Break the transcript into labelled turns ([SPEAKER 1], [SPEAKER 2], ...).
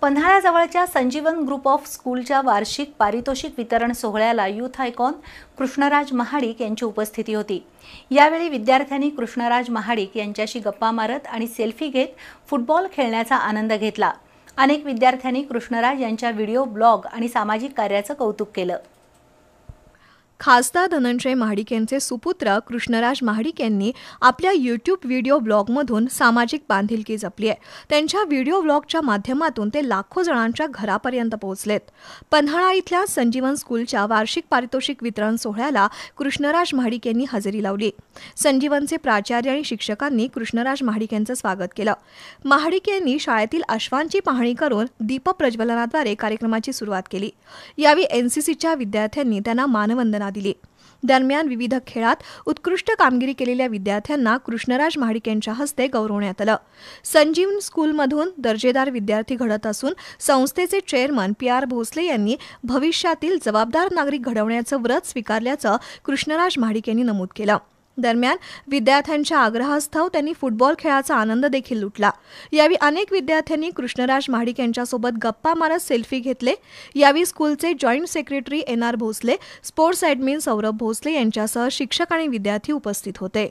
[SPEAKER 1] पन्हाळ्याजवळच्या संजीवन group of स्कूलच्या वार्षिक पारितोषिक वितरण सोहळ्याला यूथ आयकॉन कृष्णराज महाडिक यांची उपस्थिती होती। यावेळी विद्यार्थ्यांनी कृष्णराज महाडिक यांच्याशी गप्पा मारत आणि सेल्फी घेत फुटबॉल खेळण्याचा आनंद घेतला। अनेक विद्यार्थ्यांनी कृष्णराज यांच्या व्हिडिओ ब्लॉग आणि सामाजिक कार्याचं कौतुक केलं।
[SPEAKER 2] खासदार धनंजय महाडिक यांचे सुपुत्र कृष्णराज महाडिक यांनी आपल्या YouTube व्हिडिओ ब्लॉगमधून सामाजिक बांधिलकी जपली आहे। त्यांच्या व्हिडिओ ब्लॉगच्या माध्यमातून ते लाखो जणांच्या घरापर्यंत पोहोचलेत। पन्हाळा इथल्या संजीवन स्कूलच्या वार्षिक पारितोषिक वितरण सोहळ्याला कृष्णराज महाडिक यांनी हजेरी लावली। संजीवनचे प्राचार्य आणि शिक्षकांनी कृष्णराज महाडिक यांचं स्वागत केलं। महाडिक यांनी शाळेतील अश्वांची पाहणी करून दीप प्रज्वलनाद्वारे कार्यक्रमाची सुरुवात केली। यावेळी NCCच्या विद्यार्थ्यांनी त्यांना मानवंदना दिली। दरम्यान विविध खेळात उत्कृष्ट कामगिरी केलेल्या विद्यार्थ्यांना कृष्णराज महाडिक यांच्या हस्ते गौरवण्यात आलं। संजीवन स्कूलमधून दर्जेदार विद्यार्थी घडत असून संस्थेचे चेअरमन PR भोसले यांनी भविष्यातील जबाबदार नागरिक घडवण्याचं व्रत स्वीकारल्याचं कृष्णराज महाडिक यांनी नमूद केलं। दरम्यान विद्यार्थ्यांच्या आग्रहास्तव त्यांनी फुटबॉल खेळाचा आनंद देखील लुटला। यावेळी अनेक विद्यार्थ्यांनी कृष्णराज महाडिक यांच्यासोबत गप्पा मारत सेल्फी घेतले। यावेळी स्कूलचे joint secretary NR Bhosale, sports admin Saurabh Bhosale यांच्यासह शिक्षक आणि विद्यार्थी उपस्थित होते।